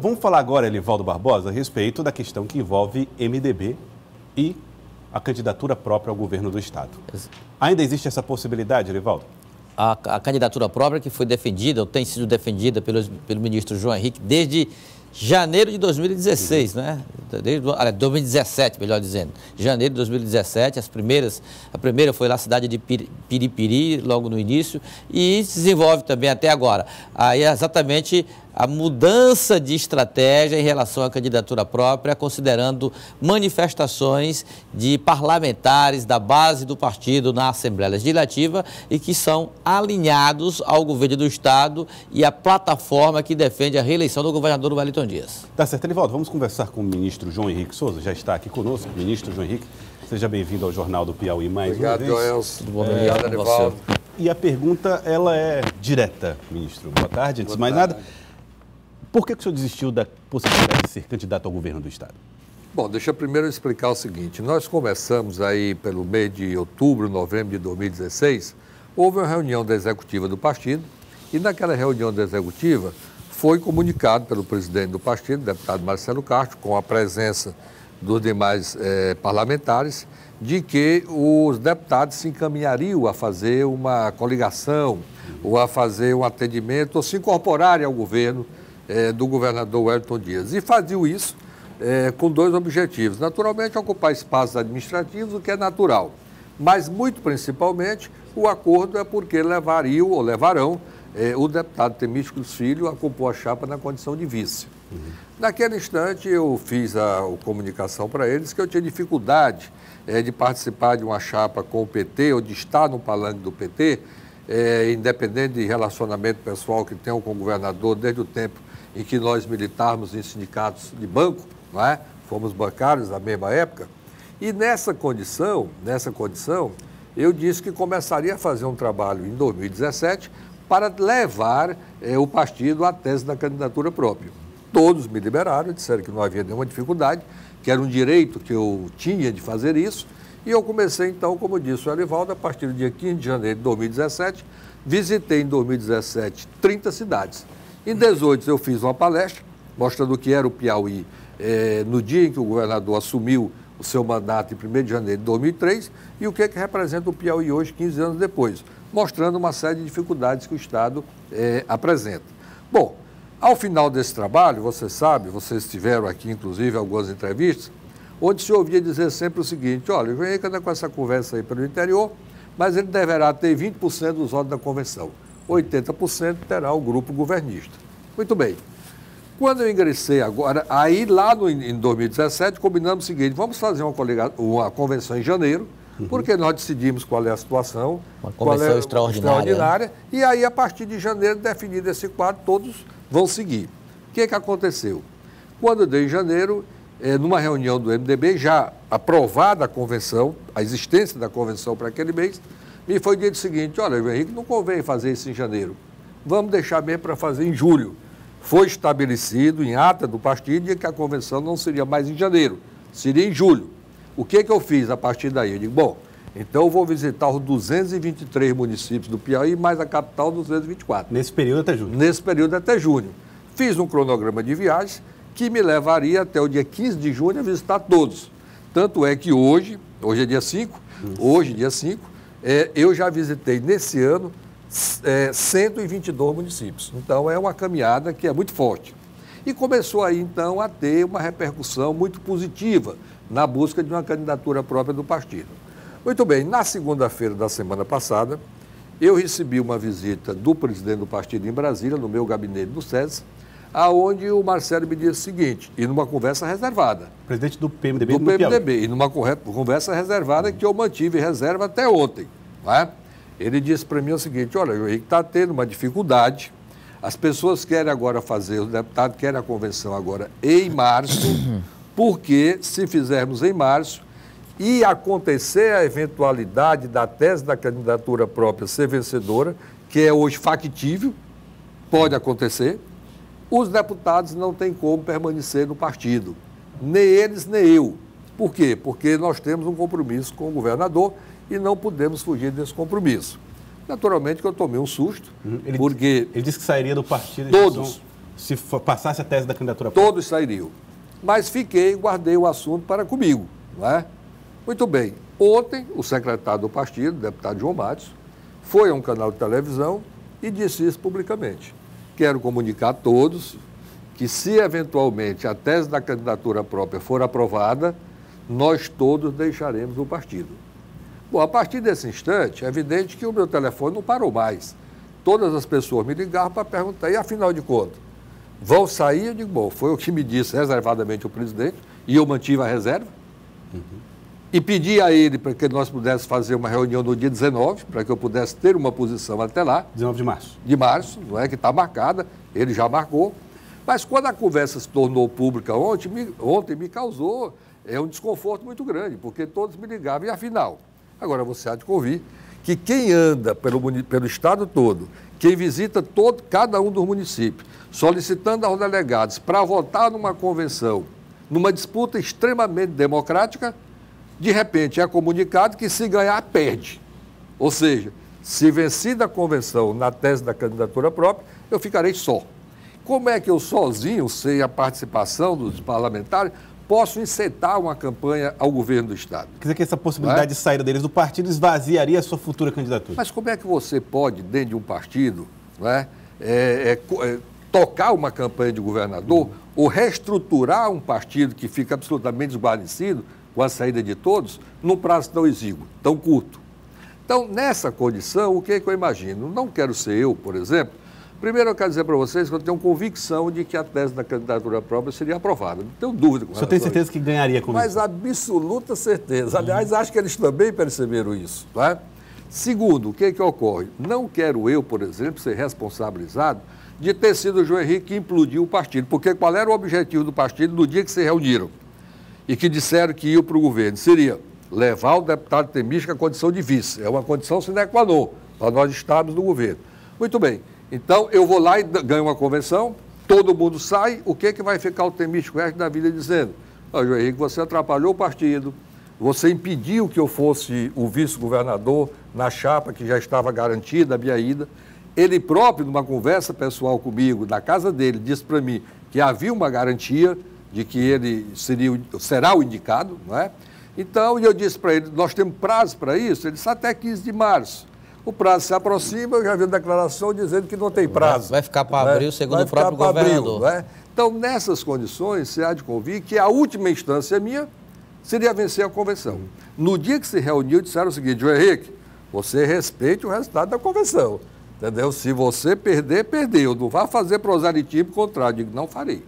Vamos falar agora, Elivaldo Barbosa, a respeito da questão que envolve MDB e a candidatura própria ao governo do Estado. Ainda existe essa possibilidade, Elivaldo? A candidatura própria que foi defendida, ou tem sido defendida pelo ministro João Henrique desde janeiro de 2016, né? Desde 2017, melhor dizendo. Janeiro de 2017, a primeira foi lá na cidade de Piripiri, logo no início, e se desenvolve também até agora. Aí é exatamente a mudança de estratégia em relação à candidatura própria, considerando manifestações de parlamentares da base do partido na Assembleia Legislativa e que são alinhados ao governo do Estado e à plataforma que defende a reeleição do governador Wellington Dias. Tá certo, Elivaldo. Vamos conversar com o ministro João Henrique Souza, já está aqui conosco. Ministro João Henrique, seja bem-vindo ao Jornal do Piauí mais uma vez. Obrigado, Joelson. Tudo bom, obrigado, Elivaldo. E a pergunta, ela é direta, ministro. Boa tarde. Antes de mais nada, por que o senhor desistiu da possibilidade de ser candidato ao governo do Estado? Bom, deixa eu primeiro explicar o seguinte. Nós começamos aí pelo mês de outubro, novembro de 2016, houve uma reunião da executiva do partido e naquela reunião da executiva foi comunicado pelo presidente do partido, deputado Marcelo Castro, com a presença dos demais parlamentares, de que os deputados se encaminhariam a fazer uma coligação ou a fazer um atendimento ou se incorporarem ao governo do governador Wellington Dias. E faziam isso com dois objetivos. Naturalmente, ocupar espaços administrativos, o que é natural. Mas, muito principalmente, o acordo é porque levariam ou levarão o deputado Temísticos Filho a compor a chapa na condição de vice. Naquele instante, eu fiz a comunicação para eles que eu tinha dificuldade de participar de uma chapa com o PT ou de estar no palanque do PT, independente de relacionamento pessoal que tenham com o governador desde o tempo em que nós militávamos em sindicatos de banco, não é? Fomos bancários na mesma época, e nessa condição, eu disse que começaria a fazer um trabalho em 2017 para levar o partido à tese da candidatura própria. Todos me liberaram, disseram que não havia nenhuma dificuldade, que era um direito que eu tinha de fazer isso, e eu comecei então, como disse o Elivaldo, a partir do dia 15 de janeiro de 2017, visitei em 2017 30 cidades. Em 2018 eu fiz uma palestra mostrando o que era o Piauí no dia em que o governador assumiu o seu mandato em 1º de janeiro de 2003 e o que representa o Piauí hoje, 15 anos depois, mostrando uma série de dificuldades que o Estado apresenta. Bom, ao final desse trabalho, você sabe, vocês tiveram aqui inclusive algumas entrevistas, onde se ouvia dizer sempre o seguinte: olha, o João Henrique anda com essa conversa aí pelo interior, mas ele deverá ter 20% dos votos da convenção. 80% terá o grupo governista. Muito bem. Quando eu ingressei agora, aí lá em 2017, combinamos o seguinte: vamos fazer uma convenção em janeiro, porque nós decidimos qual é a situação. Uma convenção extraordinária. E aí, a partir de janeiro, definido esse quadro, todos vão seguir. O que aconteceu? Quando deu em janeiro, numa reunião do MDB, já aprovada a convenção, a existência da convenção para aquele mês, me foi dito o seguinte: olha, João Henrique, não convém fazer isso em janeiro. Vamos deixar bem para fazer em julho. Foi estabelecido em ata do partido que a convenção não seria mais em janeiro, seria em julho. O que eu fiz a partir daí? Eu digo, bom, então eu vou visitar os 223 municípios do Piauí, mais a capital, 224. Nesse período até junho? Nesse período até junho. Fiz um cronograma de viagens que me levaria até o dia 15 de junho a visitar todos. Tanto é que hoje é dia 5, eu já visitei nesse ano 122 municípios. Então, é uma caminhada que é muito forte. E começou aí, então, a ter uma repercussão muito positiva na busca de uma candidatura própria do partido. Muito bem, na segunda-feira da semana passada, eu recebi uma visita do presidente do partido em Brasília, no meu gabinete do SESI, aonde o Marcelo me disse o seguinte, e numa conversa reservada. Presidente do PMDB do PMDB, e numa conversa reservada que eu mantive reserva até ontem, não é? Ele disse para mim o seguinte: olha, o Henrique está tendo uma dificuldade, as pessoas querem agora fazer, os deputados querem a convenção agora em março, porque se fizermos em março e acontecer a eventualidade da tese da candidatura própria ser vencedora, que é hoje factível, pode acontecer, os deputados não têm como permanecer no partido, nem eles, nem eu. Por quê? Porque nós temos um compromisso com o governador e não podemos fugir desse compromisso. Naturalmente que eu tomei um susto, porque... Ele disse que sairia do partido... Todos. Se passasse a tese da candidatura própria? Todos sairiam. Mas guardei o assunto para comigo, não é? Muito bem. Ontem, o secretário do partido, o deputado João Matos, foi a um canal de televisão e disse isso publicamente. Quero comunicar a todos que, se eventualmente a tese da candidatura própria for aprovada, nós todos deixaremos o partido. Bom, a partir desse instante, é evidente que o meu telefone não parou mais. Todas as pessoas me ligaram para perguntar, e afinal de contas, vão sair? Eu digo, bom, foi o que me disse reservadamente o presidente, e eu mantive a reserva. E pedi a ele para que nós pudéssemos fazer uma reunião no dia 19, para que eu pudesse ter uma posição até lá. 19 de março. De março, não é que está marcada, ele já marcou. Mas quando a conversa se tornou pública ontem me causou um desconforto muito grande, porque todos me ligavam, e afinal... Agora, você há de convir que quem anda pelo estado todo, quem visita cada um dos municípios, solicitando aos delegados para votar numa convenção, numa disputa extremamente democrática, de repente é comunicado que se ganhar, perde. Ou seja, se vencida a convenção na tese da candidatura própria, eu ficarei só. Como é que eu sozinho, sem a participação dos parlamentares, posso incitar uma campanha ao governo do Estado? Quer dizer que essa possibilidade de saída deles do partido esvaziaria a sua futura candidatura? Mas como é que você pode, dentro de um partido, não é, tocar uma campanha de governador ou reestruturar um partido que fica absolutamente desguarnecido com a saída de todos, num prazo tão exíguo, tão curto? Então, nessa condição, o que é que eu imagino? Não quero ser eu, por exemplo. Primeiro, eu quero dizer para vocês que eu tenho convicção de que a tese da candidatura própria seria aprovada. Não tenho dúvida com isso. O senhor tem certeza que ganharia com isso? Mas absoluta certeza. Aliás, acho que eles também perceberam isso. Não é? Segundo, o que é que ocorre? Não quero eu, por exemplo, ser responsabilizado de ter sido o João Henrique que implodiu o partido. Porque qual era o objetivo do partido no dia que se reuniram e que disseram que iam para o governo? Seria levar o deputado Temística à condição de vice. É uma condição sine qua non para nós estarmos no governo. Muito bem. Então, eu vou lá e ganho uma convenção, todo mundo sai, o que é que vai ficar o Temística o resto da vida dizendo? João Henrique, você atrapalhou o partido, você impediu que eu fosse o vice-governador na chapa que já estava garantida, a minha ida. Ele próprio, numa conversa pessoal comigo, na casa dele, disse para mim que havia uma garantia de que ele será o indicado, não é? Então, eu disse para ele, nós temos prazo para isso? Ele disse, até 15 de março. O prazo se aproxima, eu já vi a declaração dizendo que não tem prazo. Vai ficar para abril, segundo o próprio governador. Abril, então, nessas condições, se há de convir que a última instância minha seria vencer a convenção. No dia que se reuniu, disseram o seguinte, João Henrique, você respeite o resultado da convenção. Entendeu? Se você perder, perdeu. Não vá fazer proselitismo contrário. Digo, não farei.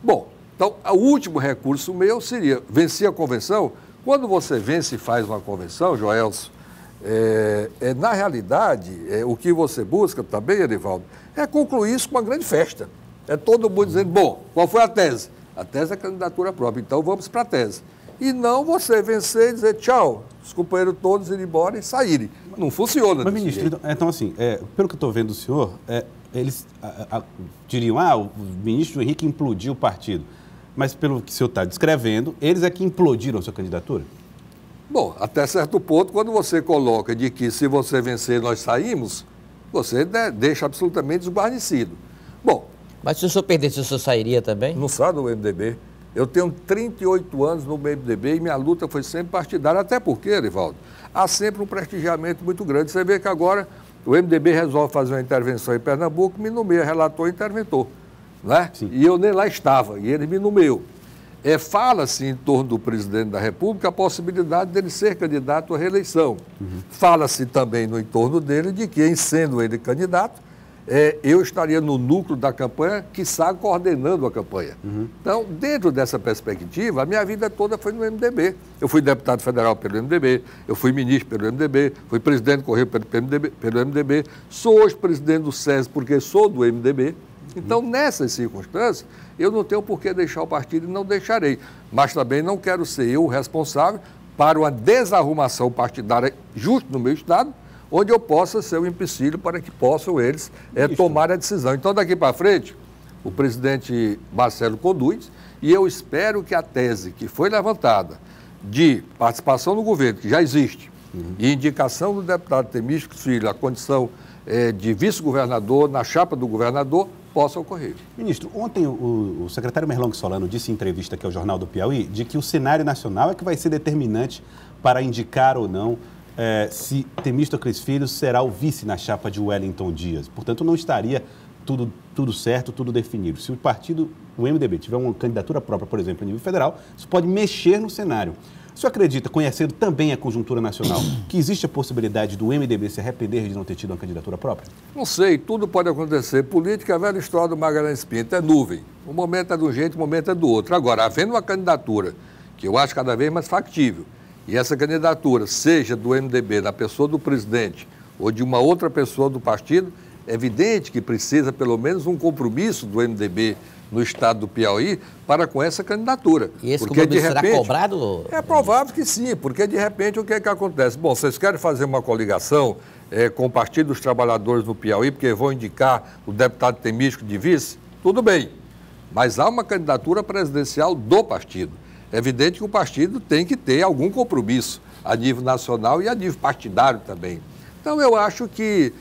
Bom, então, o último recurso meu seria vencer a convenção. Quando você vence e faz uma convenção, Joelson, na realidade, o que você busca também, Erivaldo, é concluir isso com uma grande festa. É todo mundo dizendo, bom, qual foi a tese? A tese é a candidatura própria, então vamos para a tese. E não você vencer e dizer tchau, os companheiros todos irem embora e saírem. Não funciona. Mas, ministro, então assim, pelo que eu estou vendo do senhor, eles diriam, o ministro Henrique implodiu o partido. Mas pelo que o senhor está descrevendo, eles é que implodiram a sua candidatura? Bom, até certo ponto, quando você coloca de que se você vencer nós saímos, você deixa absolutamente desguarnecido. Bom... Mas se o senhor perdesse, o senhor sairia também? Não sai do MDB. Eu tenho 38 anos no MDB e minha luta foi sempre partidária. Até porque, Erivaldo, há sempre um prestigiamento muito grande. Você vê que agora o MDB resolve fazer uma intervenção em Pernambuco, me nomeia relator e interventor. Né? E eu nem lá estava, e ele me nomeou. Fala-se em torno do presidente da República a possibilidade dele ser candidato à reeleição. Fala-se também no entorno dele de que, em sendo ele candidato, eu estaria no núcleo da campanha, quiçá coordenando a campanha. Então, dentro dessa perspectiva, a minha vida toda foi no MDB. Eu fui deputado federal pelo MDB, eu fui ministro pelo MDB, fui presidente do Correio pelo MDB, sou hoje presidente do SES porque sou do MDB. Então, nessas circunstâncias, eu não tenho por que deixar o partido e não deixarei. Mas também não quero ser eu o responsável para uma desarrumação partidária justo no meu estado, onde eu possa ser o empecilho para que possam eles tomar a decisão. Então, daqui para frente, o presidente Marcelo conduz e eu espero que a tese que foi levantada de participação no governo, que já existe, e indicação do deputado Temística Filho, a condição de vice-governador na chapa do governador, possa ocorrer. Ministro, ontem o secretário Merlong Solano disse em entrevista aqui ao Jornal do Piauí de que o cenário nacional é que vai ser determinante para indicar ou não se Temístocles Filho será o vice na chapa de Wellington Dias. Portanto, não estaria tudo certo, tudo definido. Se o MDB tiver uma candidatura própria, por exemplo, a nível federal, isso pode mexer no cenário. O senhor acredita, conhecendo também a conjuntura nacional, que existe a possibilidade do MDB se arrepender de não ter tido uma candidatura própria? Não sei, tudo pode acontecer. Política é a velha história do Magalhães Pinto, é nuvem. O momento é de um jeito, o momento é do outro. Agora, havendo uma candidatura, que eu acho cada vez mais factível, e essa candidatura seja do MDB, da pessoa do presidente, ou de uma outra pessoa do partido, é evidente que precisa pelo menos um compromisso do MDB no estado do Piauí para com essa candidatura. E esse compromisso será cobrado? É provável que sim, porque de repente o que é que acontece? Bom, vocês querem fazer uma coligação com o Partido dos Trabalhadores no Piauí, porque vão indicar o deputado Temístico de vice? Tudo bem, mas há uma candidatura presidencial do partido. É evidente que o partido tem que ter algum compromisso a nível nacional e a nível partidário também. Então eu acho que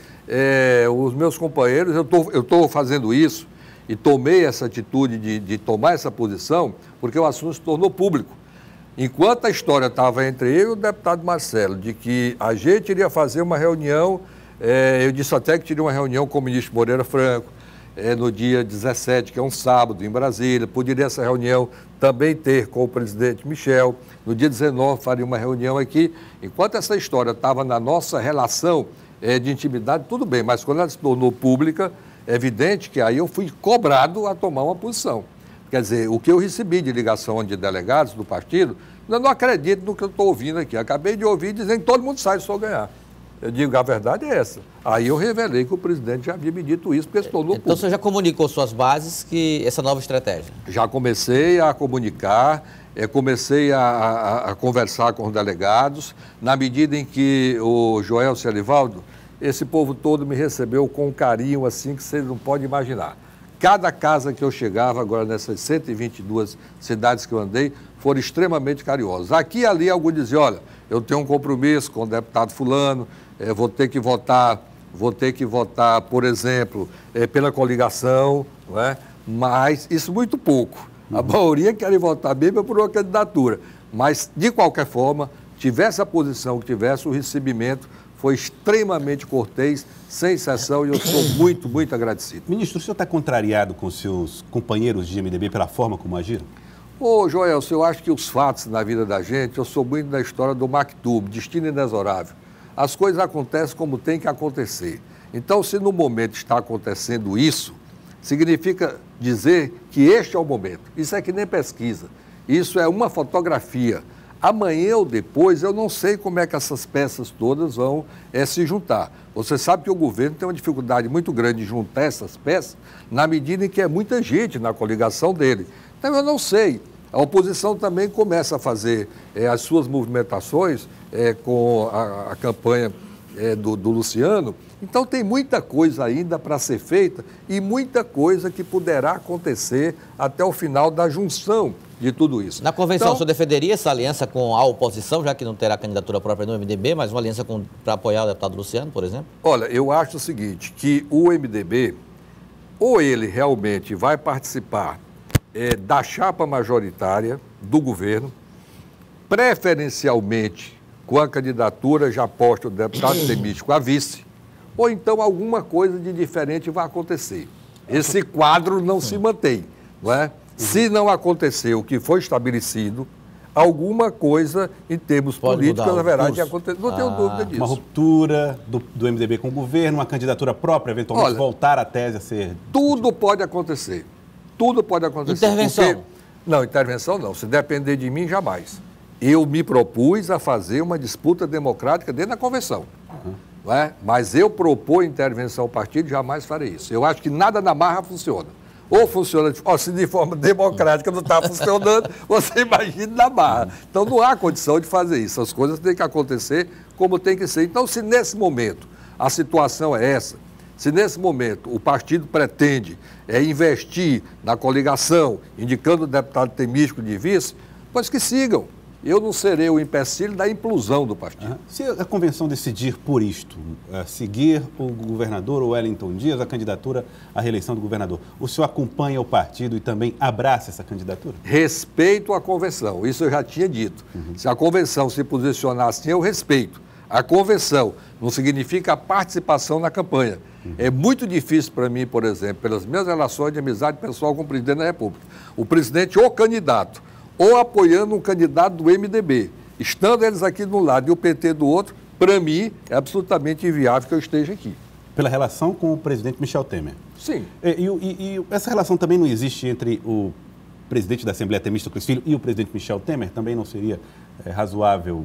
os meus companheiros, eu estou fazendo isso, e tomei essa atitude de tomar essa posição porque o assunto se tornou público. Enquanto a história estava entre eu e o deputado Marcelo, de que a gente iria fazer uma reunião, eu disse até que teria uma reunião com o ministro Moreira Franco, no dia 17, que é um sábado, em Brasília, poderia essa reunião também ter com o presidente Michel, no dia 19 faria uma reunião aqui. Enquanto essa história estava na nossa relação de intimidade, tudo bem, mas quando ela se tornou pública, é evidente que aí eu fui cobrado a tomar uma posição. Quer dizer, o que eu recebi de ligação de delegados do partido, eu não acredito no que eu estou ouvindo aqui. Acabei de ouvir dizendo que todo mundo sai se for ganhar. Eu digo, a verdade é essa. Aí eu revelei que o presidente já havia me dito isso, porque se tornou público. Então você já comunicou suas bases que essa nova estratégia? Já comecei a comunicar, comecei a conversar com os delegados, na medida em que o Joel Celivaldo, esse povo todo me recebeu com um carinho assim que vocês não podem imaginar. Cada casa que eu chegava, agora nessas 122 cidades que eu andei, foram extremamente carinhosos. Aqui e ali, alguns diziam, olha, eu tenho um compromisso com o deputado fulano, vou ter que votar, por exemplo, pela coligação, não é? Mas isso muito pouco. A maioria querem votar mesmo por uma candidatura. Mas, de qualquer forma, tivesse a posição que tivesse, o recebimento foi extremamente cortês, sem exceção, e eu sou muito, muito agradecido. Ministro, o senhor está contrariado com seus companheiros de MDB pela forma como agiram? Ô, Joel, eu acho que os fatos na vida da gente, eu sou muito da história do Maktub, destino inexorável. As coisas acontecem como tem que acontecer. Então, se no momento está acontecendo isso, significa dizer que este é o momento. Isso é que nem pesquisa. Isso é uma fotografia. Amanhã ou depois, eu não sei como é que essas peças todas vão se juntar. Você sabe que o governo tem uma dificuldade muito grande de juntar essas peças, na medida em que é muita gente na coligação dele. Então, eu não sei. A oposição também começa a fazer as suas movimentações com a campanha do Luciano. Então, tem muita coisa ainda para ser feita e muita coisa que poderá acontecer até o final da junção de tudo isso. Na convenção, então, o senhor defenderia essa aliança com a oposição, já que não terá candidatura própria no MDB, mas uma aliança para apoiar o deputado Luciano, por exemplo? Olha, eu acho o seguinte, que o MDB, ou ele realmente vai participar da chapa majoritária do governo, preferencialmente com a candidatura já posta do deputado Temístico a vice, ou então alguma coisa de diferente vai acontecer. Esse quadro não se mantém, não é? Se não acontecer o que foi estabelecido, alguma coisa em termos políticos, na verdade, acontecer. Não tenho dúvida disso. Uma ruptura do MDB com o governo, uma candidatura própria, eventualmente. Olha, voltar a tese a ser... Tudo pode acontecer. Tudo pode acontecer. Intervenção? Não, intervenção não. Se depender de mim, jamais. Eu me propus a fazer uma disputa democrática dentro da convenção. Não é? Mas eu propor intervenção ao partido, jamais farei isso. Eu acho que nada na marra funciona. Ou funciona, se de forma democrática não está funcionando, você imagina na barra. Então não há condição de fazer isso. As coisas têm que acontecer como tem que ser. Então, se nesse momento a situação é essa, se nesse momento o partido pretende investir na coligação, indicando o deputado Temístico de vice, pois que sigam. eu não serei o empecilho da implosão do partido. Se a convenção decidir por isto, seguir o governador Wellington Dias, a candidatura à reeleição do governador, o senhor acompanha o partido e também abraça essa candidatura? Respeito a convenção, isso eu já tinha dito. Se a convenção se posicionar assim, eu respeito. A convenção não significa a participação na campanha. É muito difícil para mim, por exemplo, pelas minhas relações de amizade pessoal com o presidente da República, o presidente ou candidato, ou apoiando um candidato do MDB, estando eles aqui de um lado e o PT do outro, para mim é absolutamente inviável que eu esteja aqui. Pela relação com o presidente Michel Temer? Sim. E essa relação também não existe entre o presidente da Assembleia, Temístocles Filho, e o presidente Michel Temer? Também não seria razoável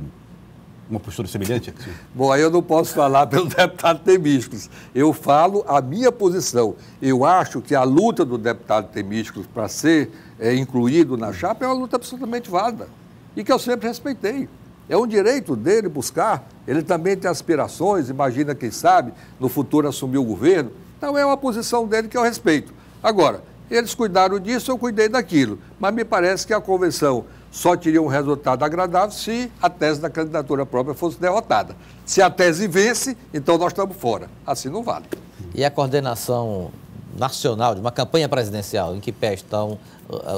uma postura semelhante? Bom, aí eu não posso falar pelo deputado Temístocles. Eu falo a minha posição. Eu acho que a luta do deputado Temístocles para ser incluído na chapa é uma luta absolutamente válida e que eu sempre respeitei. É um direito dele buscar. Ele também tem aspirações, imagina, quem sabe, no futuro assumir o governo. Então é uma posição dele que eu respeito. Agora, eles cuidaram disso, eu cuidei daquilo. Mas me parece que a convenção só teria um resultado agradável se a tese da candidatura própria fosse derrotada. Se a tese vence, então nós estamos fora. Assim não vale. E a coordenação nacional de uma campanha presidencial, em que pé estão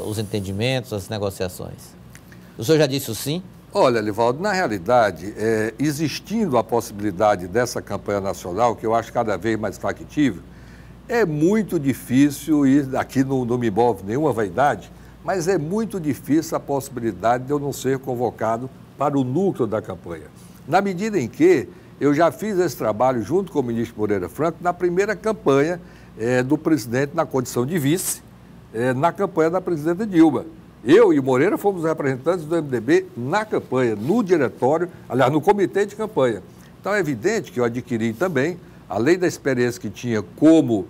os entendimentos, as negociações? O senhor já disse o sim? Olha, Livaldo, na realidade, existindo a possibilidade dessa campanha nacional, que eu acho cada vez mais factível, é muito difícil, e aqui não me envolve nenhuma vaidade, mas é muito difícil a possibilidade de eu não ser convocado para o núcleo da campanha. Na medida em que eu já fiz esse trabalho junto com o ministro Moreira Franco na primeira campanha do presidente na condição de vice, na campanha da presidenta Dilma. Eu e o Moreira fomos representantes do MDB na campanha, no diretório, aliás, no comitê de campanha. Então é evidente que eu adquiri também, além da experiência que tinha como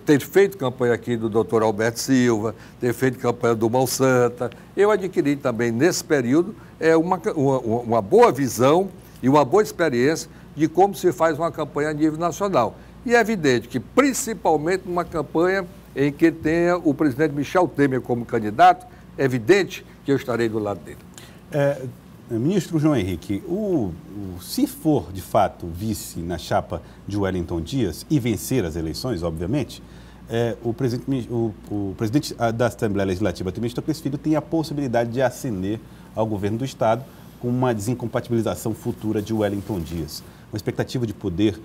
ter feito campanha aqui do doutor Alberto Silva, ter feito campanha do Mão Santa, eu adquiri também nesse período uma boa visão e uma boa experiência de como se faz uma campanha a nível nacional. E é evidente que, principalmente numa campanha em que tenha o presidente Michel Temer como candidato, é evidente que eu estarei do lado dele. Ministro João Henrique, se for de fato vice na chapa de Wellington Dias e vencer as eleições, obviamente, o presidente da Assembleia Legislativa, Temístocles Filho, tem a possibilidade de ascender ao governo do Estado com uma desincompatibilização futura de Wellington Dias. Uma expectativa de poder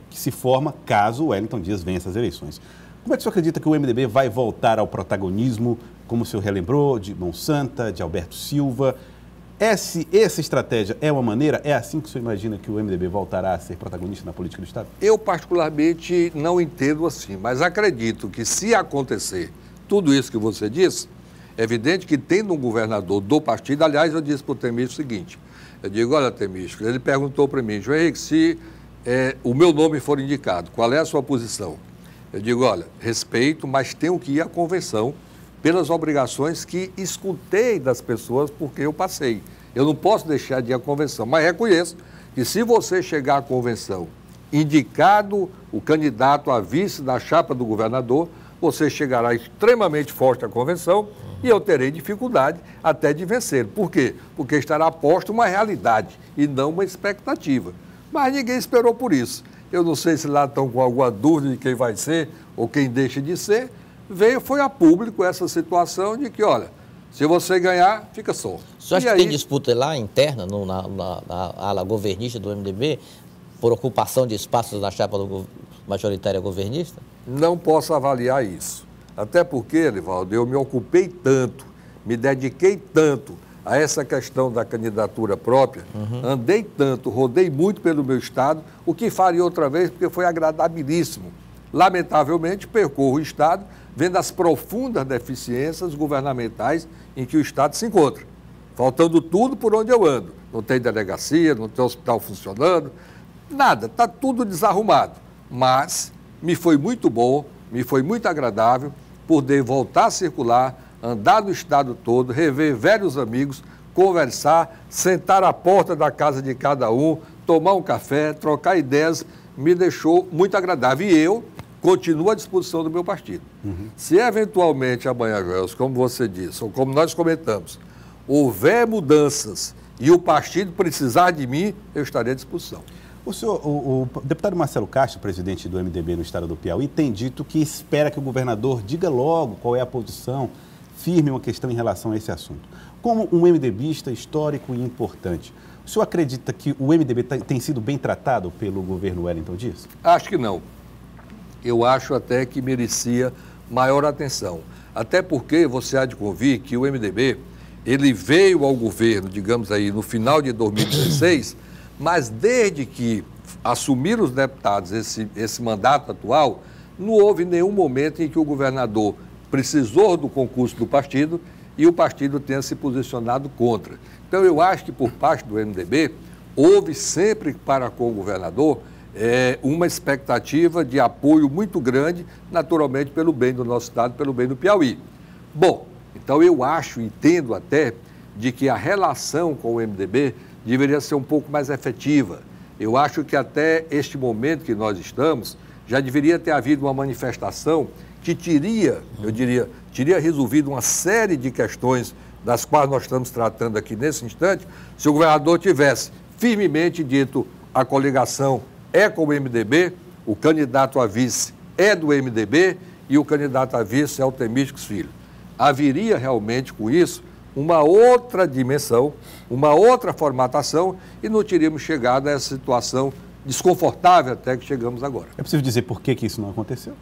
que se forma caso o Wellington Dias vença as eleições. Como é que o senhor acredita que o MDB vai voltar ao protagonismo, como o senhor relembrou, de Mão Santa, de Alberto Silva? Essa estratégia é uma maneira? É assim que o senhor imagina que o MDB voltará a ser protagonista na política do Estado? Eu, particularmente, não entendo assim, mas acredito que, se acontecer tudo isso que você disse, é evidente que, tendo um governador do partido, aliás, eu disse para o Temístocles o seguinte, eu digo, olha, Temístocles, ele perguntou para mim, João Henrique, se o meu nome for indicado, qual é a sua posição? Eu digo, olha, respeito, mas tenho que ir à convenção pelas obrigações que escutei das pessoas porque eu passei. Eu não posso deixar de ir à convenção, mas reconheço que, se você chegar à convenção indicado o candidato a vice da chapa do governador, você chegará extremamente forte à convenção e eu terei dificuldade até de vencer. Por quê? Porque estará posta uma realidade e não uma expectativa. Mas ninguém esperou por isso. Eu não sei se lá estão com alguma dúvida de quem vai ser ou quem deixa de ser. Foi a público essa situação de que, olha, se você ganhar, fica só. Você acha que tem disputa lá interna, na ala governista do MDB, por ocupação de espaços na chapa majoritária governista? Não posso avaliar isso. Até porque, Livaldo, eu me ocupei tanto, me dediquei tanto a essa questão da candidatura própria, andei tanto, rodei muito pelo meu Estado, o que faria outra vez, porque foi agradabilíssimo. Lamentavelmente, percorro o Estado, vendo as profundas deficiências governamentais em que o Estado se encontra. Faltando tudo por onde eu ando. Não tem delegacia, não tem hospital funcionando, nada, está tudo desarrumado. Mas me foi muito bom, me foi muito agradável poder voltar a circular, andar no Estado todo, rever velhos amigos, conversar, sentar à porta da casa de cada um, tomar um café, trocar ideias, me deixou muito agradável. E eu continuo à disposição do meu partido. Se eventualmente amanhã, Joelson, como você disse, ou como nós comentamos, houver mudanças e o partido precisar de mim, eu estarei à disposição. O deputado Marcelo Castro, presidente do MDB no estado do Piauí, tem dito que espera que o governador diga logo qual é a posição, firme uma questão em relação a esse assunto. Como um MDBista histórico e importante, o senhor acredita que o MDB tem sido bem tratado pelo governo Wellington Dias? Acho que não. Eu acho até que merecia maior atenção. Até porque você há de convir que o MDB, ele veio ao governo, digamos aí, no final de 2016, mas desde que assumiram os deputados esse mandato atual, não houve nenhum momento em que o governador precisou do concurso do partido e o partido tenha se posicionado contra. Então, eu acho que por parte do MDB, houve sempre para com o governador uma expectativa de apoio muito grande, naturalmente pelo bem do nosso estado, pelo bem do Piauí. Bom, então eu entendo até de que a relação com o MDB deveria ser um pouco mais efetiva. Eu acho que até este momento que nós estamos, já deveria ter havido uma manifestação que teria resolvido uma série de questões das quais nós estamos tratando aqui nesse instante, se o governador tivesse firmemente dito a coligação é com o MDB, o candidato a vice é do MDB e o candidato a vice é o Temísticos Filho. Haveria realmente com isso uma outra dimensão, uma outra formatação e não teríamos chegado a essa situação desconfortável até que chegamos agora. É possível dizer por que isso não aconteceu?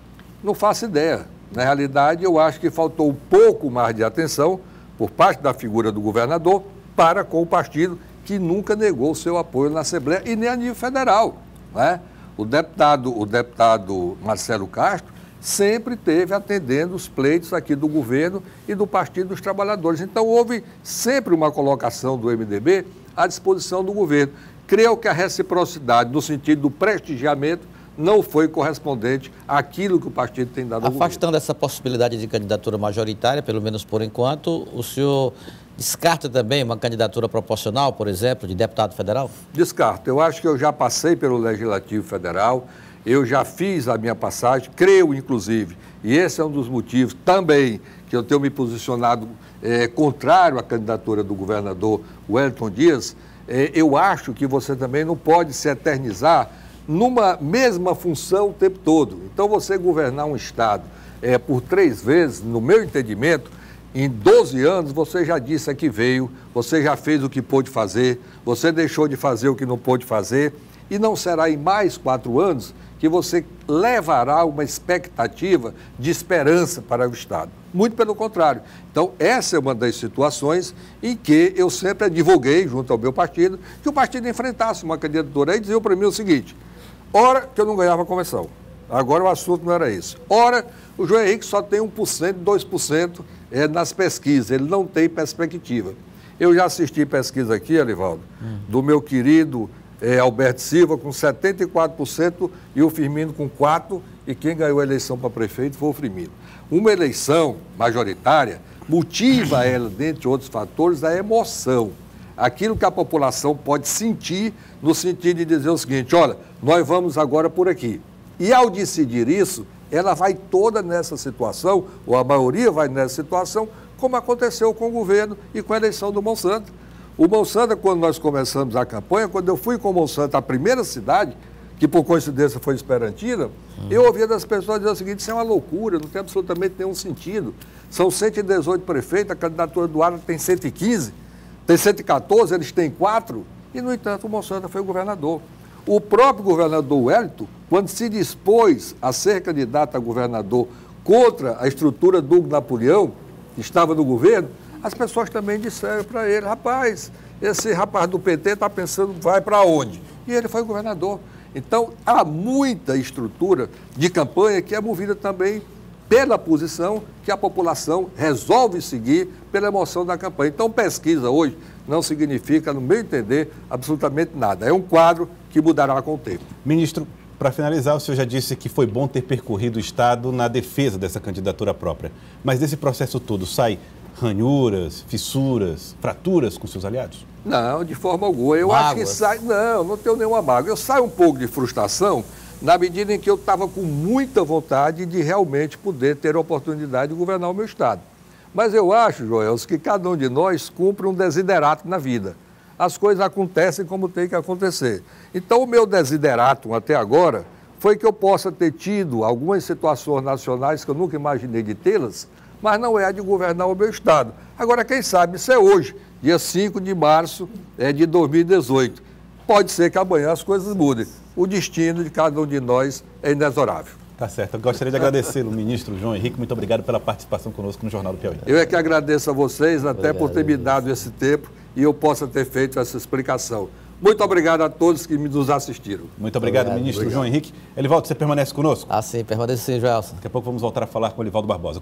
Não faço ideia. Na realidade, eu acho que faltou um pouco mais de atenção por parte da figura do governador para com o partido que nunca negou o seu apoio na Assembleia e nem a nível federal. Né? O deputado Marcelo Castro sempre esteve atendendo os pleitos aqui do governo e do Partido dos Trabalhadores. Então, houve sempre uma colocação do MDB à disposição do governo. Creio que a reciprocidade, no sentido do prestigiamento, não foi correspondente àquilo que o partido tem dado ao governo. Afastando essa possibilidade de candidatura majoritária, pelo menos por enquanto, o senhor descarta também uma candidatura proporcional, por exemplo, de deputado federal? Descarto. Eu acho que eu já passei pelo Legislativo Federal, eu já fiz a minha passagem, creio, inclusive, e esse é um dos motivos também que eu tenho me posicionado contrário à candidatura do governador Wellington Dias. Eu acho que você também não pode se eternizar numa mesma função o tempo todo. Então, você governar um Estado por 3 vezes, no meu entendimento, em 12 anos, você já disse a que veio, você já fez o que pôde fazer, você deixou de fazer o que não pôde fazer, e não será em mais 4 anos que você levará uma expectativa de esperança para o Estado. Muito pelo contrário. Então, essa é uma das situações em que eu sempre advoguei, junto ao meu partido, que o partido enfrentasse uma candidatura. Aí diziam para mim o seguinte: ora que eu não ganhava a convenção, agora o assunto não era isso. Ora, o João Henrique só tem 1%, 2% nas pesquisas, ele não tem perspectiva. Eu já assisti pesquisa aqui, Alivaldo, do meu querido Alberto Silva com 74% e o Firmino com 4%, e quem ganhou a eleição para prefeito foi o Firmino. Uma eleição majoritária motiva ela, dentre outros fatores, a emoção. Aquilo que a população pode sentir no sentido de dizer o seguinte: olha, nós vamos agora por aqui. E ao decidir isso, ela vai toda nessa situação, ou a maioria vai nessa situação, como aconteceu com o governo e com a eleição do Monsanto. O Monsanto, quando nós começamos a campanha, quando eu fui com o Monsanto à primeira cidade, que por coincidência foi Esperantina, eu ouvia das pessoas dizer o seguinte: isso é uma loucura, não tem absolutamente nenhum sentido. São 118 prefeitos, a candidatura do Ara tem 115, tem 114, eles têm 4, e no entanto o Monsanto foi o governador. O próprio governador Wellington, quando se dispôs a ser candidato a governador contra a estrutura do Hugo Napoleão, que estava no governo, as pessoas também disseram para ele: rapaz, esse rapaz do PT está pensando, vai para onde? E ele foi governador. Então, há muita estrutura de campanha que é movida também pela posição que a população resolve seguir pela emoção da campanha. Então, pesquisa hoje não significa, no meu entender, absolutamente nada. É um quadro que mudará com o tempo. Ministro, para finalizar, o senhor já disse que foi bom ter percorrido o Estado na defesa dessa candidatura própria. Mas desse processo todo sai ranhuras, fissuras, fraturas com seus aliados? Não, de forma alguma. Eu acho que sai... Não tenho nenhuma mágoa. Eu saio um pouco de frustração na medida em que eu estava com muita vontade de realmente poder ter a oportunidade de governar o meu Estado. Mas eu acho, Joelso, que cada um de nós cumpre um desiderato na vida. As coisas acontecem como tem que acontecer. Então, o meu desiderato até agora foi que eu possa ter tido algumas situações nacionais que eu nunca imaginei de tê-las, mas não é a de governar o meu Estado. Agora, quem sabe, isso é hoje, dia 5 de março de 2018. Pode ser que amanhã as coisas mudem. O destino de cada um de nós é inexorável. Tá certo. Eu gostaria de agradecer o ministro João Henrique. Muito obrigado pela participação conosco no Jornal do Piauí. Eu é que agradeço a vocês, até por ter me dado esse tempo e eu possa ter feito essa explicação. Muito obrigado a todos que nos assistiram. Muito obrigado, ministro João Henrique. Elivaldo, você permanece conosco? Ah, sim, permanece sim, Joelson. Daqui a pouco vamos voltar a falar com o Elivaldo Barbosa.